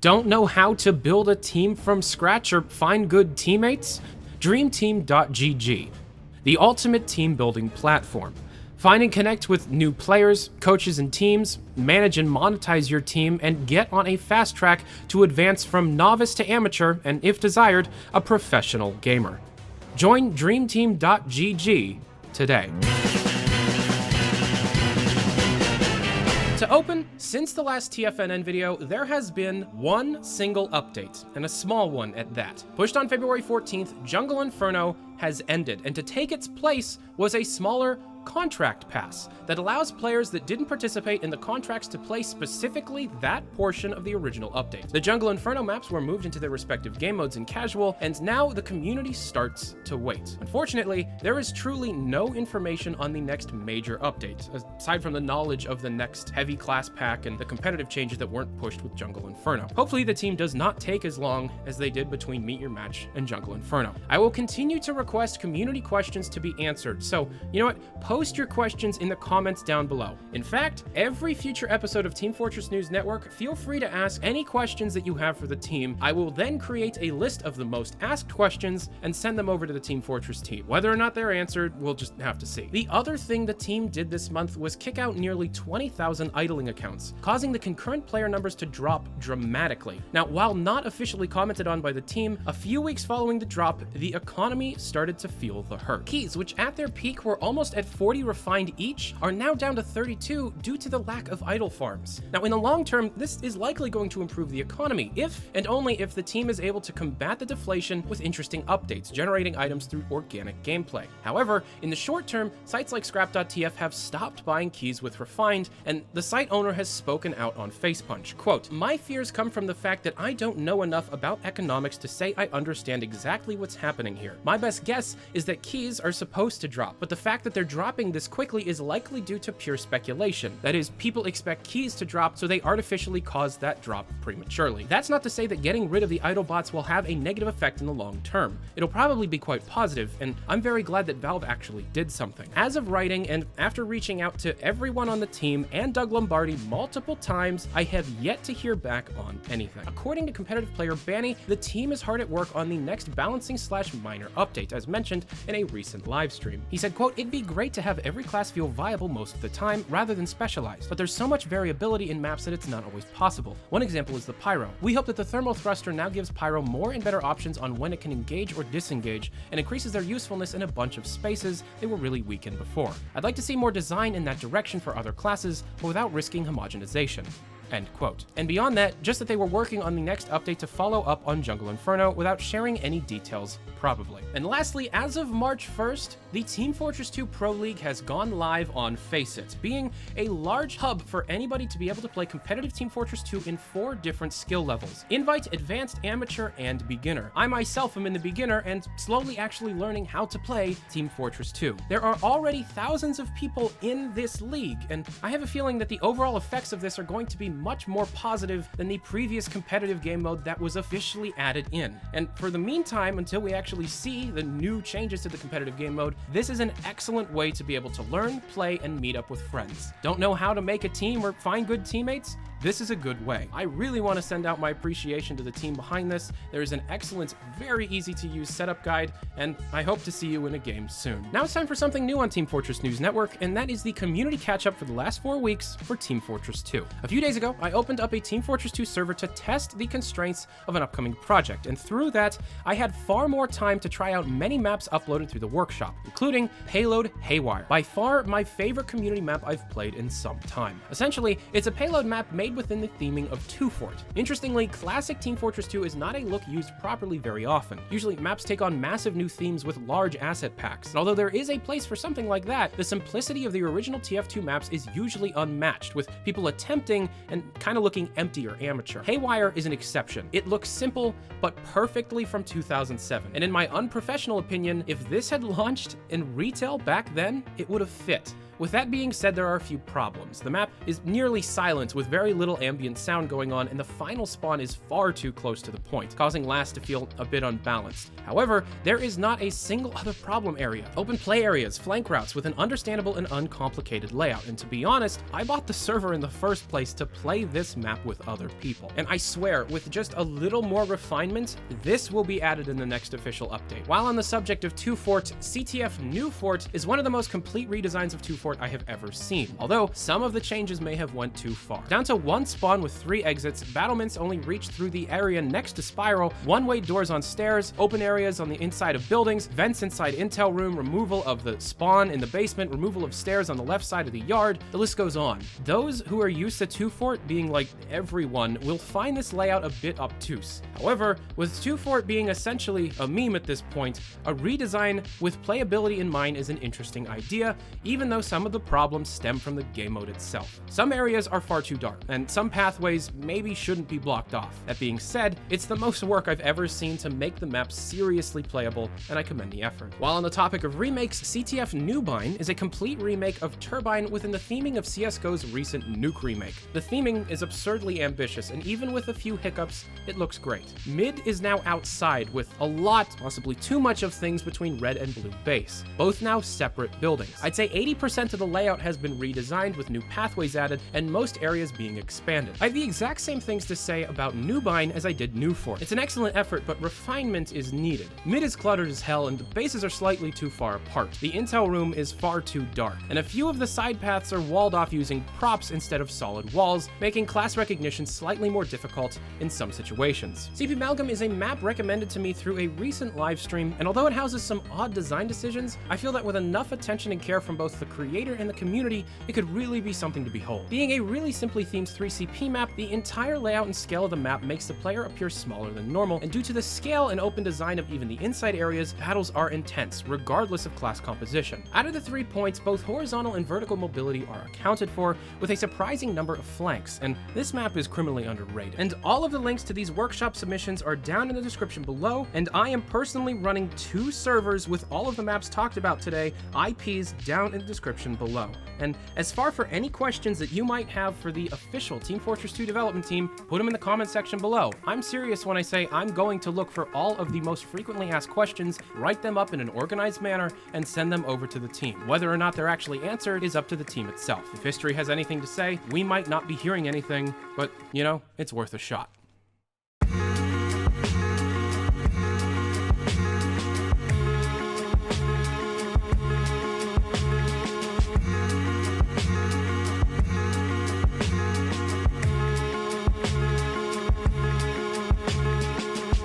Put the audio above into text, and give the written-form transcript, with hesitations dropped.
Don't know how to build a team from scratch or find good teammates? Dreamteam.gg, the ultimate team building platform. Find and connect with new players, coaches, and teams, manage and monetize your team, and get on a fast track to advance from novice to amateur and, if desired, a professional gamer. Join dreamteam.gg today. To open, since the last TFNN video, there has been one single update, and a small one at that. Pushed on February 14th, Jungle Inferno has ended, and to take its place was a smaller contract pass that allows players that didn't participate in the contracts to play specifically that portion of the original update. The Jungle Inferno maps were moved into their respective game modes in casual, and now the community starts to wait. Unfortunately, there is truly no information on the next major update, aside from the knowledge of the next heavy class pack and the competitive changes that weren't pushed with Jungle Inferno. Hopefully the team does not take as long as they did between Meet Your Match and Jungle Inferno. I will continue to request community questions to be answered, so you know what? Post your questions in the comments down below. In fact, every future episode of Team Fortress News Network, feel free to ask any questions that you have for the team. I will then create a list of the most asked questions and send them over to the Team Fortress team. Whether or not they're answered, we'll just have to see. The other thing the team did this month was kick out nearly 20,000 idling accounts, causing the concurrent player numbers to drop dramatically. Now, while not officially commented on by the team, a few weeks following the drop, the economy started to feel the hurt. Keys, which at their peak were almost at 40 refined each, are now down to 32 due to the lack of idle farms. Now, in the long term, this is likely going to improve the economy if and only if the team is able to combat the deflation with interesting updates, generating items through organic gameplay. However, in the short term, sites like scrap.tf have stopped buying keys with refined, and the site owner has spoken out on Facepunch. Quote, "My fears come from the fact that I don't know enough about economics to say I understand exactly what's happening here. My best guess is that keys are supposed to drop, but the fact that they're dropping this quickly is likely due to pure speculation. That is, people expect keys to drop, so they artificially cause that drop prematurely. That's not to say that getting rid of the idle bots will have a negative effect in the long term. It'll probably be quite positive, and I'm very glad that Valve actually did something. As of writing, and after reaching out to everyone on the team and Doug Lombardi multiple times, I have yet to hear back on anything." According to competitive player Banny, the team is hard at work on the next balancing/minor update, as mentioned in a recent live stream. He said, quote, "It'd be great to have every class feel viable most of the time rather than specialized, but there's so much variability in maps that it's not always possible. One example is the Pyro. We hope that the Thermal Thruster now gives Pyro more and better options on when it can engage or disengage, and increases their usefulness in a bunch of spaces they were really weak in before. I'd like to see more design in that direction for other classes, but without risking homogenization." End quote. And beyond that, just that they were working on the next update to follow up on Jungle Inferno without sharing any details, probably. And lastly, as of March 1st, the Team Fortress 2 Pro League has gone live on Faceit, being a large hub for anybody to be able to play competitive Team Fortress 2 in 4 different skill levels: Invite, Advanced, Amateur, and Beginner. I myself am in the Beginner and slowly actually learning how to play Team Fortress 2. There are already thousands of people in this league, and I have a feeling that the overall effects of this are going to be much more positive than the previous competitive game mode that was officially added in. And for the meantime, until we actually see the new changes to the competitive game mode, this is an excellent way to be able to learn, play, and meet up with friends. Don't know how to make a team or find good teammates? This is a good way. I really want to send out my appreciation to the team behind this. There is an excellent, very easy to use setup guide, and I hope to see you in a game soon. Now it's time for something new on Team Fortress News Network, and that is the community catch-up for the last 4 weeks for Team Fortress 2. A few days ago, I opened up a Team Fortress 2 server to test the constraints of an upcoming project, and through that, I had far more time to try out many maps uploaded through the workshop, including Payload Haywire, by far my favorite community map I've played in some time. Essentially, it's a payload map made within the theming of 2 Fort. Interestingly, classic Team Fortress 2 is not a look used properly very often. Usually, maps take on massive new themes with large asset packs, and although there is a place for something like that, the simplicity of the original TF2 maps is usually unmatched, with people attempting and kind of looking empty or amateur. Haywire is an exception. It looks simple, but perfectly from 2007, and in my unprofessional opinion, if this had launched in retail back then, it would have fit. With that being said, there are a few problems. The map is nearly silent with very little ambient sound going on, and the final spawn is far too close to the point, causing last to feel a bit unbalanced. However, there is not a single other problem area. Open play areas, flank routes with an understandable and uncomplicated layout, and to be honest, I bought the server in the first place to play this map with other people. And I swear, with just a little more refinement, this will be added in the next official update. While on the subject of 2 Fort, CTF New Fort is one of the most complete redesigns of 2 Fort I have ever seen, although some of the changes may have went too far. Down to 1 spawn with 3 exits, battlements only reach through the area next to Spiral, one-way doors on stairs, open areas on the inside of buildings, vents inside intel room, removal of the spawn in the basement, removal of stairs on the left side of the yard, the list goes on. Those who are used to 2 Fort being like everyone will find this layout a bit obtuse. However, with 2 Fort being essentially a meme at this point, a redesign with playability in mind is an interesting idea, even though some of the problems stem from the game mode itself. Some areas are far too dark, and some pathways maybe shouldn't be blocked off. That being said, it's the most work I've ever seen to make the map seriously playable, and I commend the effort. While on the topic of remakes, CTF Newbine is a complete remake of Turbine within the theming of CSGO's recent Nuke remake. The theming is absurdly ambitious, and even with a few hiccups, it looks great. Mid is now outside with a lot, possibly too much of things between red and blue base, both now separate buildings. I'd say 80% of the layout has been redesigned with new pathways added and most areas being expanded. I have the exact same things to say about Newbine as I did New Fort. It's an excellent effort, but refinement is needed. Mid is cluttered as hell and the bases are slightly too far apart. The intel room is far too dark, and a few of the side paths are walled off using props instead of solid walls, making class recognition slightly more difficult in some situations. CP Amalgam is a map recommended to me through a recent live stream, and although it houses some odd design decisions, I feel that with enough attention and care from both the creator and the community, it could really be something to behold. Being a really simply themed 3CP map, the entire layout and scale of the map makes the player appear smaller than normal, and due to the scale and open design of even the inside areas, battles are intense, regardless of class composition. Out of the 3 points, both horizontal and vertical mobility are accounted for, with a surprising number of flanks, and this map is criminally underrated. And all of the links to these workshop submissions are down in the description below, and I am personally running 2 servers with all of the maps talked about today, IPs down in the description below. And as far for any questions that you might have for the official Team Fortress 2 development team, put them in the comment section below. I'm serious when I say I'm going to look for all of the most frequently asked questions, write them up in an organized manner, and send them over to the team. Whether or not they're actually answered is up to the team itself. If history has anything to say, we might not be hearing anything, but, you know, it's worth a shot.